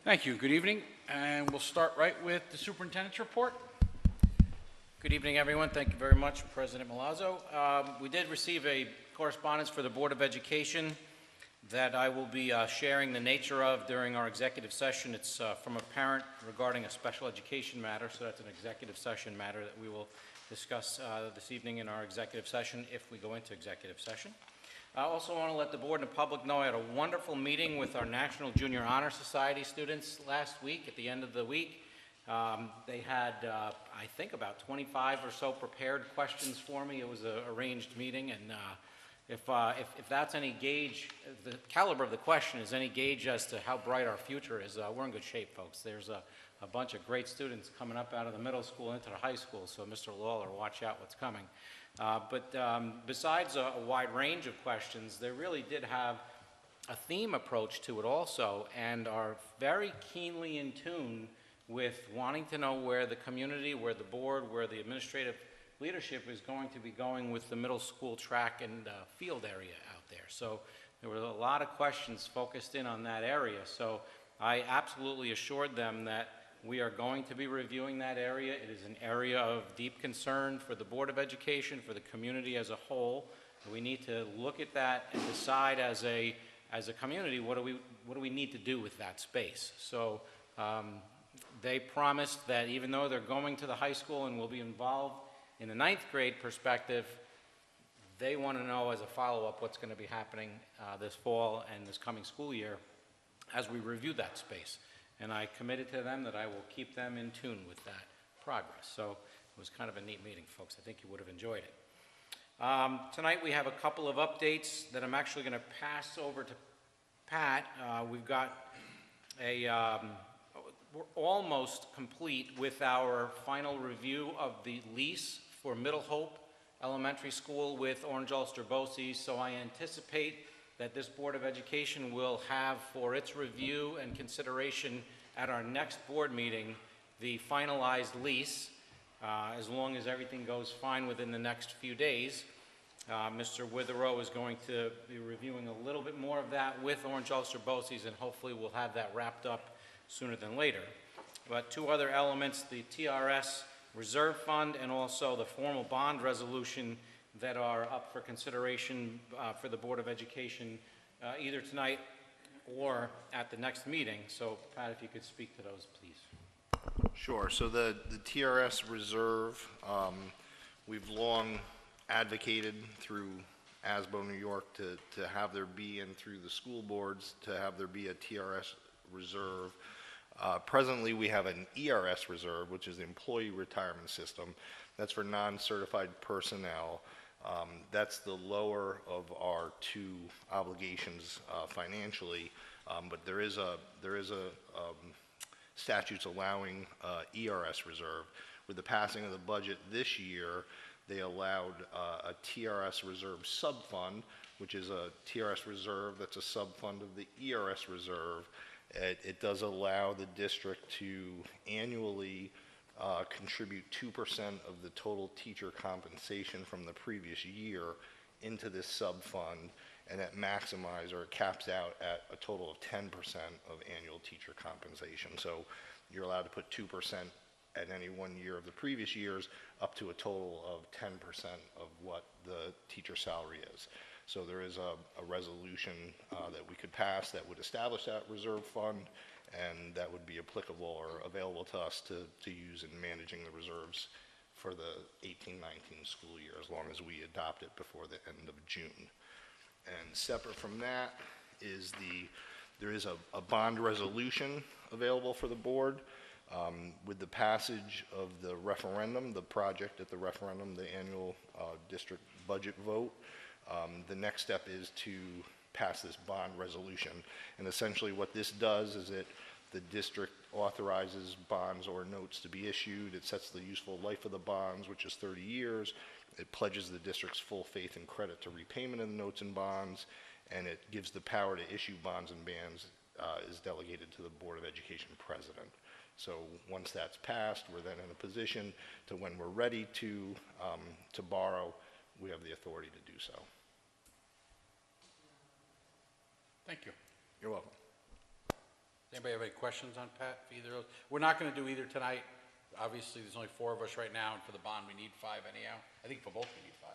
Thank you. Good evening, and we'll start right with the superintendent's report. Good evening, everyone. Thank you very much, President Milazzo. We did receive a correspondence for the Board of Education that I will be sharing the nature of during our executive session. It's from a parent regarding a special education matter, so that's an executive session matter that we will discuss this evening in our executive session if we go into executive session. I also want to let the board and the public know I had a wonderful meeting with our National Junior Honor Society students last week at the end of the week. They had, I think, about 25 or so prepared questions for me. It was an arranged meeting, and if that's any gauge, the caliber of the question is any gauge as to how bright our future is, we're in good shape, folks. There's a bunch of great students coming up out of the middle school into the high school, so Mr. Lawler, watch out what's coming. Besides a wide range of questions, they really did have a theme approach to it also, and are very keenly in tune with wanting to know where the community, where the board, where the administrative leadership is going to be going with the middle school track and field area out there. So there were a lot of questions focused in on that area. So I absolutely assured them that we are going to be reviewing that area. It is an area of deep concern for the Board of Education, for the community as a whole. We need to look at that and decide as a community what do we need to do with that space. So they promised that even though they're going to the high school and will be involved in the 9th grade perspective, they want to know as a follow-up what's going to be happening this fall and this coming school year as we review that space. And I committed to them that I will keep them in tune with that progress. So it was kind of a neat meeting, folks. I think you would have enjoyed it. Tonight we have a couple of updates that I'm actually going to pass over to Pat. We've got we're almost complete with our final review of the lease for Middle Hope Elementary School with Orange Ulster BOCES. So I anticipate that this Board of Education will have for its review and consideration at our next board meeting the finalized lease, as long as everything goes fine within the next few days. Mr. Witherow is going to be reviewing a little bit more of that with Orange Ulster BOCES, and hopefully we'll have that wrapped up sooner than later. But two other elements, the TRS Reserve Fund and also the formal bond resolution that are up for consideration for the Board of Education either tonight or at the next meeting. So, Pat, if you could speak to those, please. Sure. So the TRS Reserve, we've long advocated through ASBO New York to have there be, and through the school boards, to have there be a TRS Reserve. Presently, we have an ERS Reserve, which is the Employee Retirement System. That's for non-certified personnel. That's the lower of our two obligations financially, but there is a statutes allowing ERS Reserve. With the passing of the budget this year, they allowed a TRS Reserve sub-fund, which is a TRS Reserve that's a sub-fund of the ERS Reserve. It does allow the district to annually contribute 2% of the total teacher compensation from the previous year into this sub-fund, and it maximizes or caps out at a total of 10% of annual teacher compensation. So you're allowed to put 2% at any one year of the previous years up to a total of 10% of what the teacher salary is. So there is a resolution that we could pass that would establish that reserve fund, and that would be applicable or available to us to use in managing the reserves for the 18-19 school year, as long as we adopt it before the end of June. And separate from that is there is a bond resolution available for the board. With the passage of the referendum, the project at the referendum, the annual district budget vote, the next step is to pass this bond resolution. And essentially what this does is the district authorizes bonds or notes to be issued. It sets the useful life of the bonds, which is 30 years. It pledges the district's full faith and credit to repayment of the notes and bonds, and it gives the power to issue bonds and bans is delegated to the Board of Education president. So once that's passed, we're then in a position to, when we're ready to borrow, we have the authority to do so. Thank you. You're welcome. Anybody have any questions on Pat for either of those? We're not gonna do either tonight. Obviously, there's only 4 of us right now, and for the bond, we need 5 anyhow. I think for both, we need 5.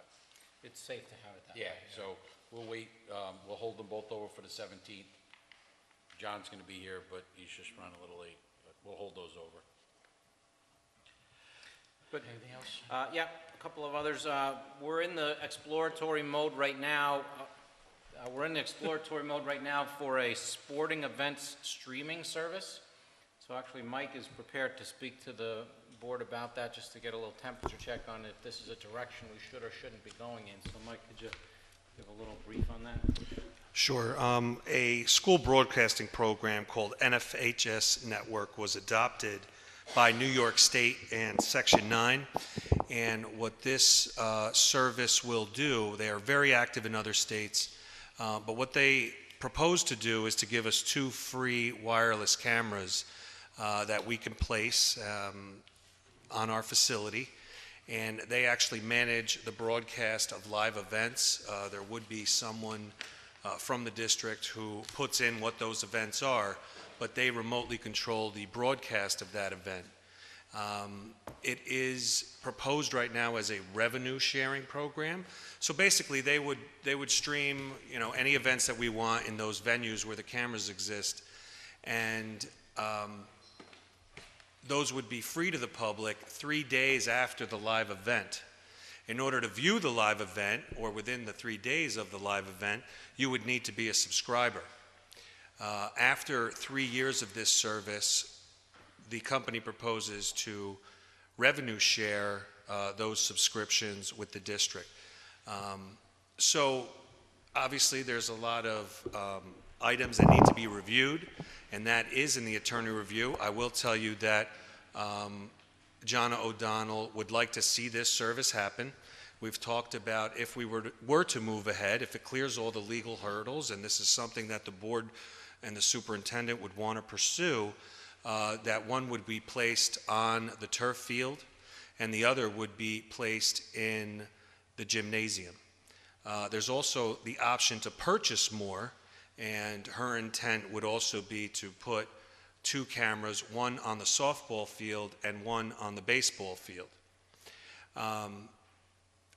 It's safe to have it that way. Yeah, so we'll wait, we'll hold them both over for the 17th. John's gonna be here, but he's just running a little late, but we'll hold those over. But, Anything else? yeah, a couple of others. We're in the exploratory mode right now. For a sporting events streaming service. So actually, Mike is prepared to speak to the board about that, just to get a little temperature check on if this is a direction we should or shouldn't be going in. So Mike, could you give a little brief on that? Sure. A school broadcasting program called NFHS Network was adopted by New York State and Section 9. And what this service will do, they are very active in other states, but what they propose to do is to give us 2 free wireless cameras that we can place on our facility. And they actually manage the broadcast of live events. There would be someone from the district who puts in what those events are, but they remotely control the broadcast of that event. It is proposed right now as a revenue sharing program. So basically they would stream, any events that we want in those venues where the cameras exist, and those would be free to the public 3 days after the live event. In order to view the live event, or within the 3 days of the live event, you would need to be a subscriber. After 3 years of this service, the company proposes to revenue share those subscriptions with the district. So obviously there's a lot of items that need to be reviewed, and that is in the attorney review. I will tell you that John O'Donnell would like to see this service happen. We've talked about if we were to move ahead, if it clears all the legal hurdles, and this is something that the board and the superintendent would want to pursue, that one would be placed on the turf field and the other would be placed in the gymnasium. There's also the option to purchase more, and her intent would also be to put 2 cameras, one on the softball field and one on the baseball field.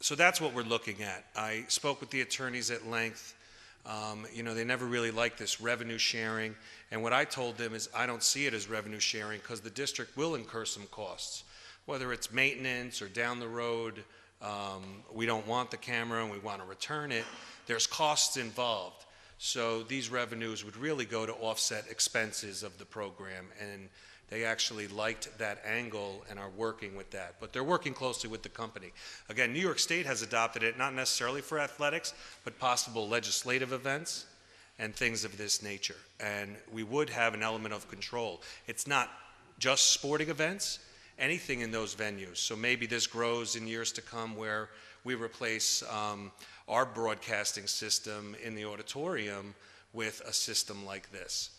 So that's what we're looking at. I spoke with the attorneys at length. They never really liked this revenue sharing, and what I told them is I don't see it as revenue sharing because the district will incur some costs, whether it's maintenance or down the road, we don't want the camera and we want to return it. There's costs involved. So these revenues would really go to offset expenses of the program, and they actually liked that angle and are working with that. But they're working closely with the company. Again, New York State has adopted it, not necessarily for athletics, but possible legislative events and things of this nature. And we would have an element of control. It's not just sporting events, anything in those venues. So maybe this grows in years to come where we replace our broadcasting system in the auditorium with a system like this.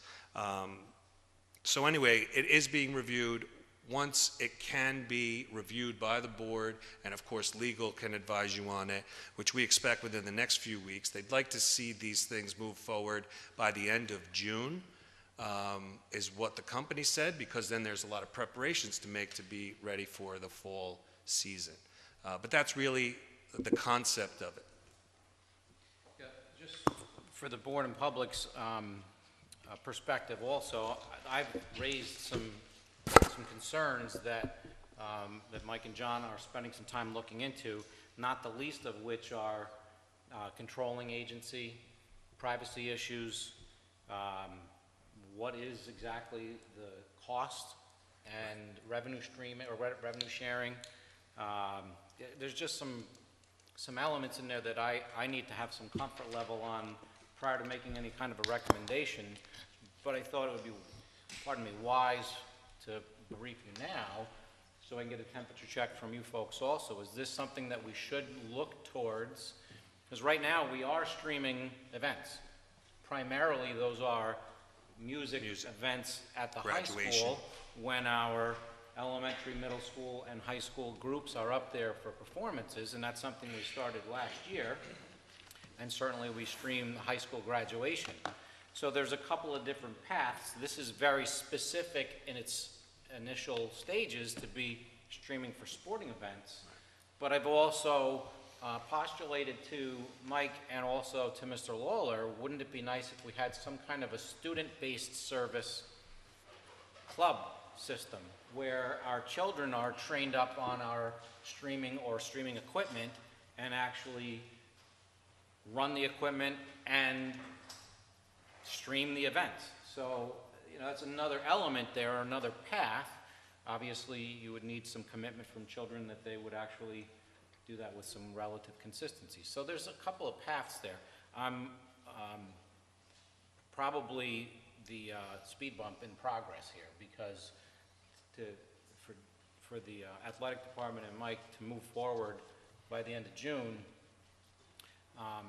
So anyway, it is being reviewed. Once it can be reviewed by the board, and of course legal can advise you on it, which we expect within the next few weeks. They'd like to see these things move forward by the end of June, is what the company said, because then there's a lot of preparations to make to be ready for the fall season. But that's really the concept of it. Yeah, just for the board and public's perspective also, I've raised some concerns that Mike and John are spending some time looking into, not the least of which are controlling agency, privacy issues, what is exactly the cost, and revenue streaming or revenue sharing. There's just some elements in there that I need to have some comfort level on prior to making any kind of a recommendation, but I thought it would be, wise to brief you now so I can get a temperature check from you folks also. Is this something that we should look towards? Because right now we are streaming events. Primarily those are music events at the high school when our elementary, middle school, and high school groups are up there for performances, and that's something we started last year. And certainly we stream high school graduation. So there's a couple of different paths. This is very specific in its initial stages to be streaming for sporting events. But I've also postulated to Mike and also to Mr. Lawler, wouldn't it be nice if we had some kind of a student-based service club system where our children are trained up on our streaming or streaming equipment and actually run the equipment and stream the events. So, you know, that's another element there, another path. Obviously, you would need some commitment from children that they would actually do that with some relative consistency. So there's a couple of paths there. Probably the speed bump in progress here, because for the athletic department and Mike to move forward by the end of June, I'm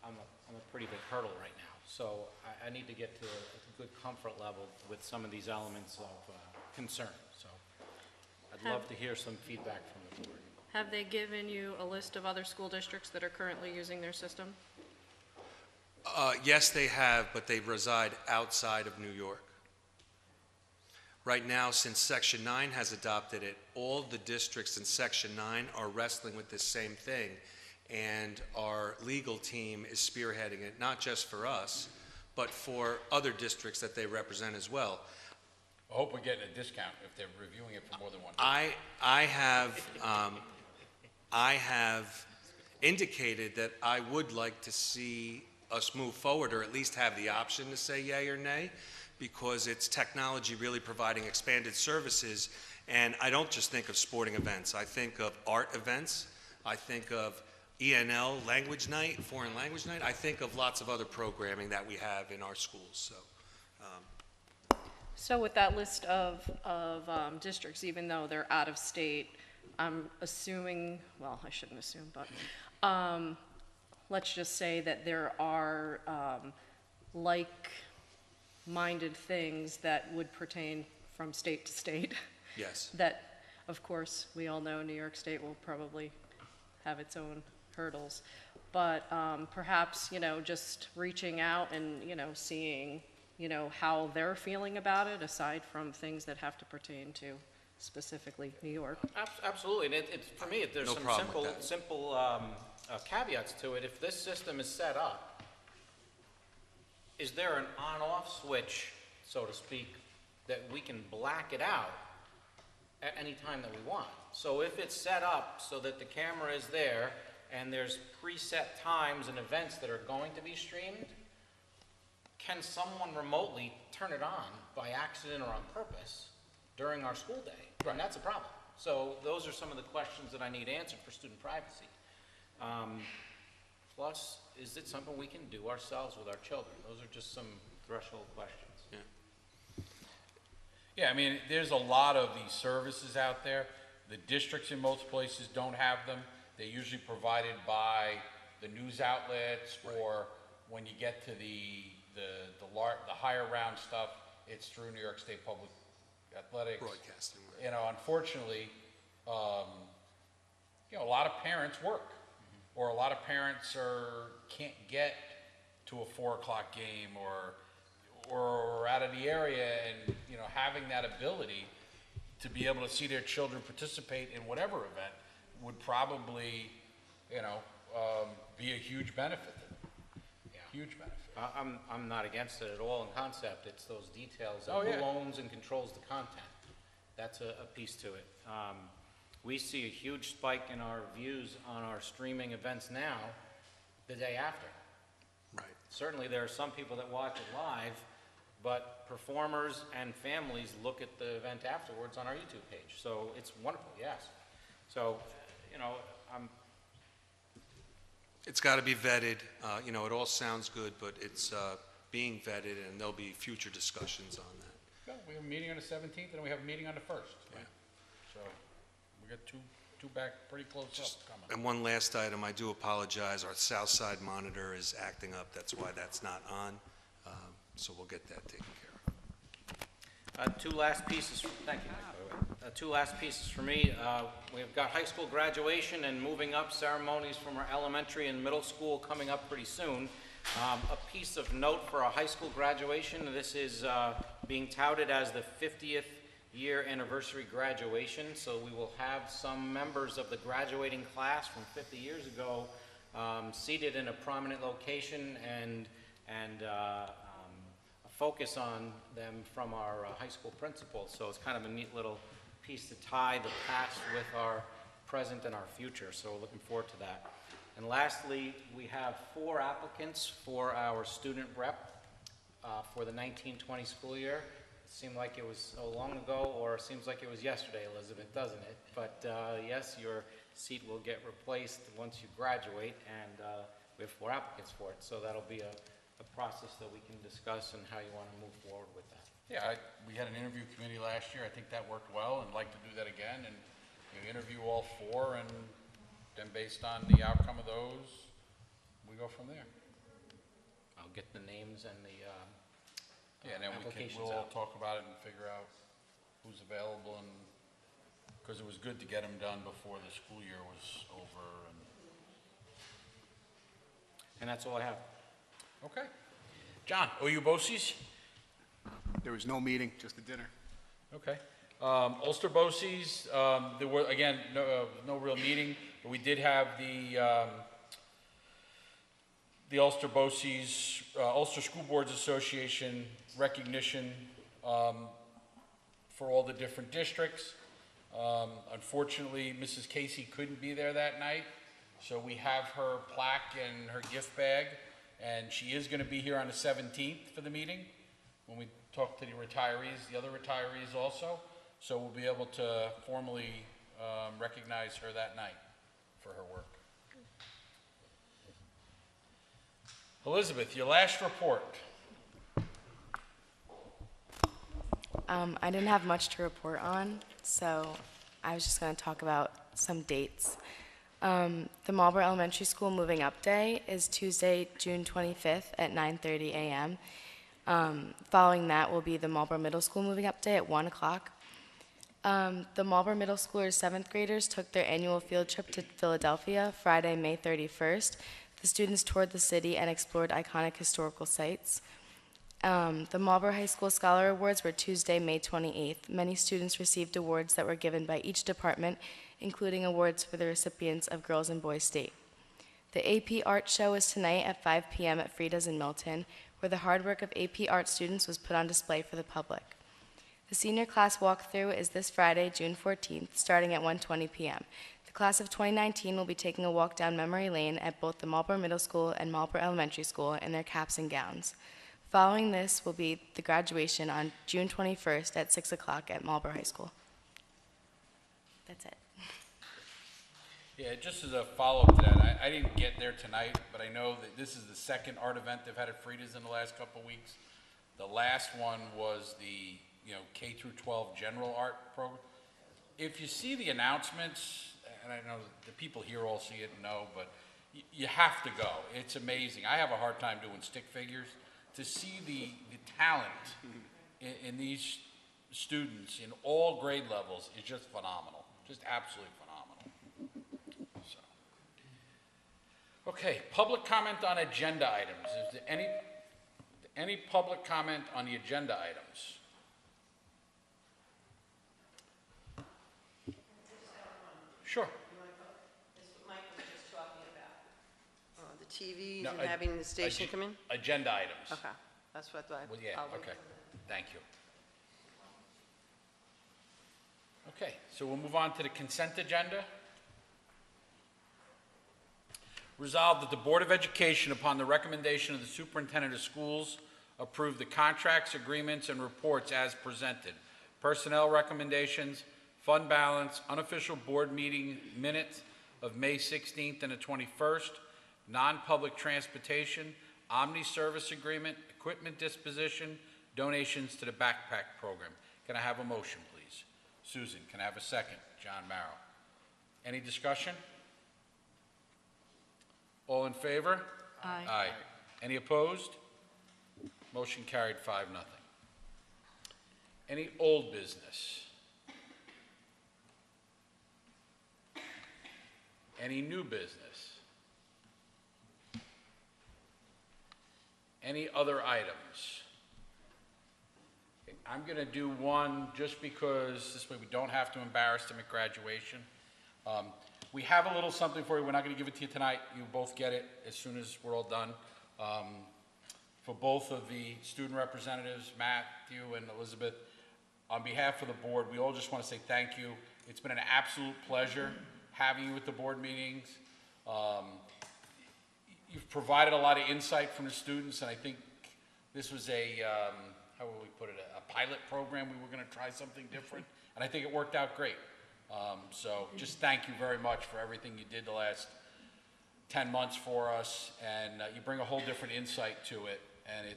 a pretty big hurdle right now. So I need to get to a good comfort level with some of these elements of concern. So I'd love to hear some feedback from the board. Have they given you a list of other school districts that are currently using their system? Yes, they have, but they reside outside of New York. Right now, since Section 9 has adopted it, all the districts in Section 9 are wrestling with this same thing, and our legal team is spearheading it, not just for us, but for other districts that they represent as well. I hope we're getting a discount if they're reviewing it for more than one. I have indicated that I would like to see us move forward, or at least have the option to say yay or nay, because it's technology really providing expanded services. And I don't just think of sporting events. I think of art events. I think of ENL language night, foreign language night. I think of lots of other programming that we have in our schools. So, So with that list of districts, even though they're out of state, I'm assuming, well, I shouldn't assume, but let's just say that there are like-minded things that would pertain from state to state. yes. That, of course, we all know New York State will probably have its own hurdles. But perhaps, you know, just reaching out and, you know, seeing, you know, how they're feeling about it, aside from things that have to pertain to specifically New York. Absolutely, and it's, for me, there's No some problem with simple caveats to it. If this system is set up, is there an on-off switch, so to speak, that we can black it out at any time that we want? So if it's set up so that the camera is there and there's preset times and events that are going to be streamed, can someone remotely turn it on by accident or on purpose during our school day? And that's a problem. So those are some of the questions that I need answered for student privacy. Plus, is it something we can do ourselves with our children? Those are just some threshold questions. Yeah, I mean, there's a lot of these services out there. The districts in most places don't have them. They're usually provided by the news outlets, or when you get to the higher round stuff, it's through New York State Public Athletics. Broadcasting, right. You know, unfortunately, you know, a lot of parents work, or a lot of parents can't get to a 4 o'clock game, or out of the area, and, you know, having that ability to be able to see their children participate in whatever event would probably, you know, be a huge benefit to them. Yeah. Huge benefit. I'm not against it at all in concept. It's those details of Oh, yeah. who owns and controls the content. That's a piece to it. We see a huge spike in our views on our streaming events now the day after. Right. Certainly, there are some people that watch it live, but performers and families look at the event afterwards on our YouTube page. So it's wonderful, yes. So, you know, It's got to be vetted. You know, it all sounds good, but it's being vetted, and there'll be future discussions on that. Yeah, we have a meeting on the 17th, and we have a meeting on the 1st. Yeah. So we got two back pretty close up coming. And one last item, I do apologize. Our South Side monitor is acting up. That's why that's not on. So we'll get that taken care of. two last pieces, thank you, Mike. Two last pieces for me. We've got high school graduation and moving up ceremonies from our elementary and middle school coming up pretty soon. A piece of note for our high school graduation, this is being touted as the 50th year anniversary graduation, so we will have some members of the graduating class from 50 years ago seated in a prominent location and a focus on them from our high school principal. So it's kind of a neat little piece to tie the past with our present and our future, so we're looking forward to that. And lastly, we have 4 applicants for our student rep for the 1920 school year. It seemed like it was so long ago, or it seems like it was yesterday, Elizabeth, doesn't it? But yes, your seat will get replaced once you graduate, and we have 4 applicants for it. So that'll be a process that we can discuss and how you want to move forward with that. Yeah, we had an interview committee last year. I think that worked well, and like to do that again, and interview all 4, and then based on the outcome of those, we go from there. I'll get the names and the Yeah, and then we'll all talk about it and figure out who's available, and, because it was good to get them done before the school year was over, And that's all I have. okay. John, OU BOCES? There was no meeting, just a dinner. Okay. Ulster BOCES, there were, again, no real meeting, but we did have the Ulster BOCES, Ulster School Boards Association recognition for all the different districts. Unfortunately, Mrs. Casey couldn't be there that night, so we have her plaque and her gift bag, and she is going to be here on the 17th for the meeting when we talk to the retirees, the other retirees also. So we'll be able to formally recognize her that night for her work. Elizabeth, your last report. I didn't have much to report on, so I was just going to talk about some dates. The Marlborough Elementary School Moving Up Day is Tuesday, June 25th at 9:30 a.m. Following that will be the Marlborough Middle School Moving Up Day at 1 o'clock. The Marlborough Middle Schoolers' 7th graders took their annual field trip to Philadelphia Friday, May 31st. The students toured the city and explored iconic historical sites. The Marlborough High School Scholar Awards were Tuesday, May 28th. Many students received awards that were given by each department, including awards for the recipients of Girls and Boys State. The AP Art Show is tonight at 5 p.m. at Frida's in Milton, where the hard work of AP Art students was put on display for the public. The senior class walkthrough is this Friday, June 14th, starting at 1:20 p.m. The class of 2019 will be taking a walk down memory lane at both the Marlborough Middle School and Marlborough Elementary School in their caps and gowns. Following this will be the graduation on June 21st at 6 o'clock at Marlborough High School. That's it. Yeah, just as a follow-up to that, I didn't get there tonight, but I know that this is the second art event they've had at Frida's in the last couple of weeks. The last one was the K through 12 general art program. If you see the announcements, and I know the people here all see it and know, but you have to go. It's amazing. I have a hard time doing stick figures. To see the talent in these students in all grade levels is just phenomenal, just absolutely phenomenal. So, okay, public comment on agenda items. Is there any public comment on the agenda items? Sure. That's what Mike was just talking about. The TVs No, and having the station come in? Agenda items. Okay, that's what I. Well, yeah, I'll wait okay. for Thank you. Okay, so we'll move on to the consent agenda. Resolved that the Board of Education, upon the recommendation of the Superintendent of Schools, approve the contracts, agreements, and reports as presented. Personnel recommendations, fund balance, unofficial board meeting minutes of May 16th and the 21st, non-public transportation, omni-service agreement, equipment disposition, donations to the backpack program. Can I have a motion, please? Susan, can I have a second? John Marrow. Any discussion? All in favor? Aye. Aye. Any opposed? Motion carried 5-0. Any old business? Any new business? Any other items? Okay, I'm gonna do one just because this way we don't have to embarrass them at graduation. We have a little something for you. We're not gonna give it to you tonight. You both get it as soon as we're all done. For both of the student representatives, Matthew and Elizabeth, on behalf of the board, we all just want to say thank you. It's been an absolute pleasure having you at the board meetings. You've provided a lot of insight from the students, and I think this was how will we put it, a pilot program. We were going to try something different, and I think it worked out great. So just thank you very much for everything you did the last 10 months for us, and you bring a whole different insight to it, and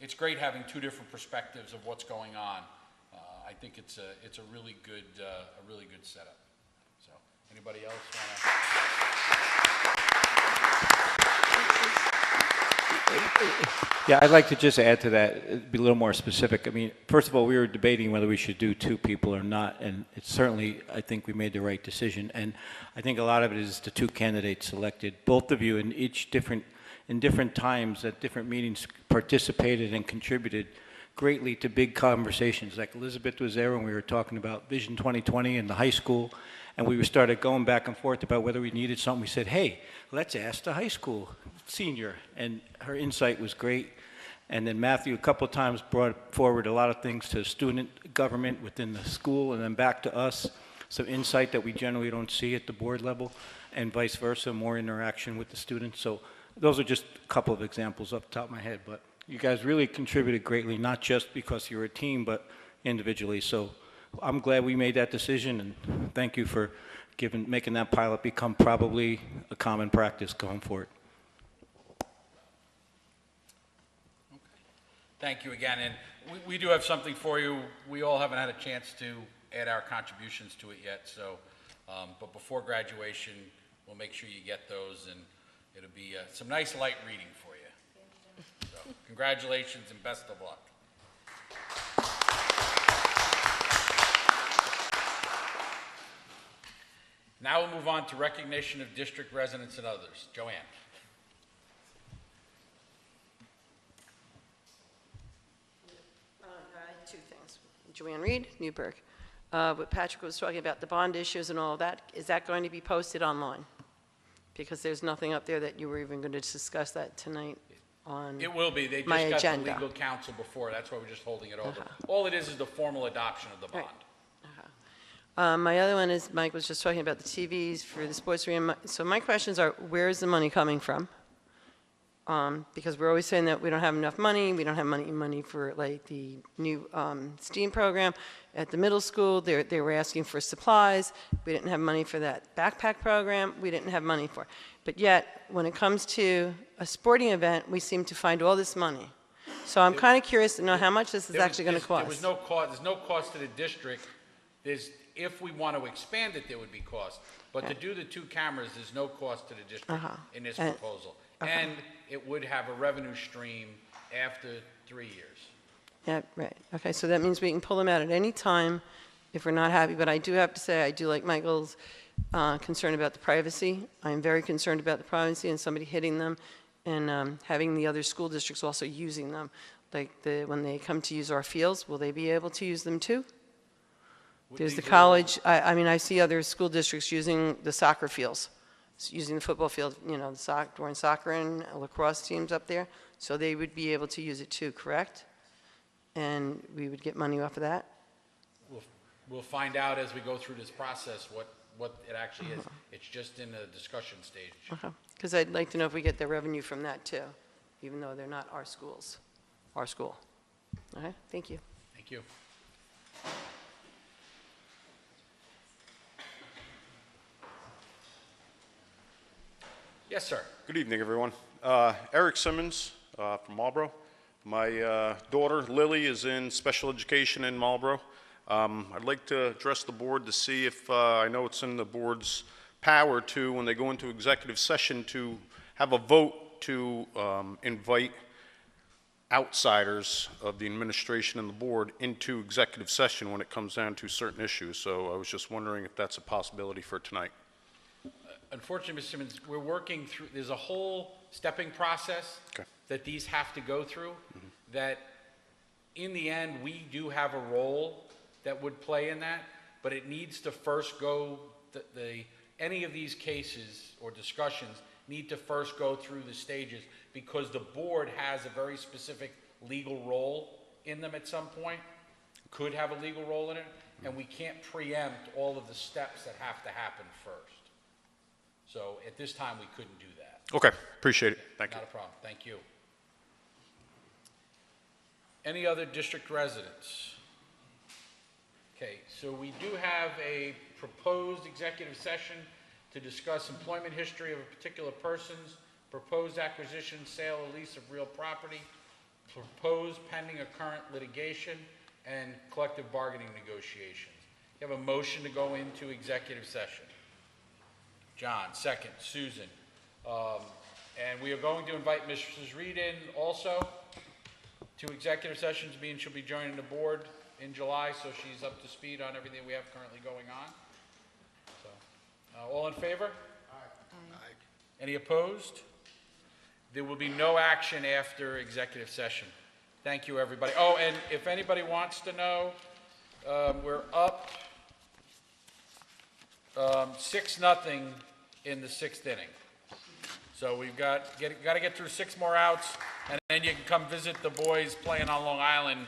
it's great having two different perspectives of what's going on. I think it's a really good setup. So, anybody else want to? Yeah, I'd like to just add to that, be a little more specific. I mean, first of all, we were debating whether we should do two people or not, and it's certainly, I think we made the right decision. And I think a lot of it is the two candidates selected. Both of you in different times at different meetings participated and contributed greatly to big conversations. Like Elizabeth was there when we were talking about Vision 2020 in the high school, and we started going back and forth about whether we needed something. We said, hey, let's ask the high school senior, and her insight was great. And then Matthew a couple of times brought forward a lot of things to student government within the school, and then back to us, some insight that we generally don't see at the board level, and vice versa, more interaction with the students. So those are just a couple of examples off the top of my head, but you guys really contributed greatly, not just because you're a team, but individually. So I'm glad we made that decision, and thank you for making that pilot become probably a common practice going forward. Thank you again, and we do have something for you. We all haven't had a chance to add our contributions to it yet, so, but before graduation, we'll make sure you get those, and it'll be some nice light reading for you. So, congratulations and best of luck. Now we'll move on to recognition of district residents and others. Joanne. Two things. Joanne Reed, Newburgh. What Patrick was talking about, the bond issues and all of that, is that going to be posted online? Because there's nothing up there that you were even going to discuss that tonight on It will be. They my just got agenda. the legal counsel before. That's why we're just holding it over. All it is the formal adoption of the bond. My other one is, Mike was just talking about the TVs for the sports arena. So my questions are, where is the money coming from? Because we're always saying that we don't have enough money. We don't have money for like the new STEAM program. At the middle school, they were asking for supplies. We didn't have money for that backpack program. We didn't have money for. But yet, when it comes to a sporting event, we seem to find all this money. So I'm kind of curious to know how much this is actually going to cost. There was no cost. There's no cost to the district. If we want to expand it, there would be cost. But to do the two cameras, there's no cost to the district in this proposal. And it would have a revenue stream after 3 years. Yeah, right. Okay, so that means we can pull them out at any time if we're not happy. But I do have to say, I do like Michael's concern about the privacy. I'm very concerned about the privacy and somebody hitting them and having the other school districts also using them. Like when they come to use our fields, will they be able to use them too? There's the college, I mean, I see other school districts using the soccer fields, using the football field, you know, during soccer and lacrosse teams up there. So they would be able to use it too, correct? And we would get money off of that? We'll find out as we go through this process what it actually is. It's just in the discussion stage. Because I'd like to know if we get the revenue from that too, even though they're not our schools, our school. Okay, thank you. Thank you. Yes, sir. Good evening, everyone. Eric Simmons from Marlboro. My daughter, Lily, is in special education in Marlboro. I'd like to address the board to see if, I know it's in the board's power to, when they go into executive session, to have a vote to invite outsiders of the administration and the board into executive session when it comes down to certain issues. So I was just wondering if that's a possibility for tonight. Unfortunately, Mr. Simmons, we're working through, there's a whole stepping process. Okay. that these have to go through, that in the end, we do have a role that would play in that, but it needs to first go, any of these cases or discussions need to first go through the stages, because the board has a very specific legal role in them at some point, could have a legal role in it, and we can't preempt all of the steps that have to happen first. So at this time, we couldn't do that. Okay, appreciate it. Thank you. Not a problem, thank you. Any other district residents? Okay, so we do have a proposed executive session to discuss employment history of a particular person's, proposed acquisition, sale, or lease of real property, proposed pending or current litigation, and collective bargaining negotiations. You have a motion to go into executive session. John, second. Susan. And we are going to invite Mrs. Reed in also to executive sessions, being she'll be joining the board in July, so she's up to speed on everything we have currently going on. So, all in favor? Aye. Any opposed? There will be no action after executive session. Thank you, everybody. Oh, and if anybody wants to know, we're up 6-0 in the 6th inning. So we've got to get through 6 more outs, and then you can come visit the boys playing on Long Island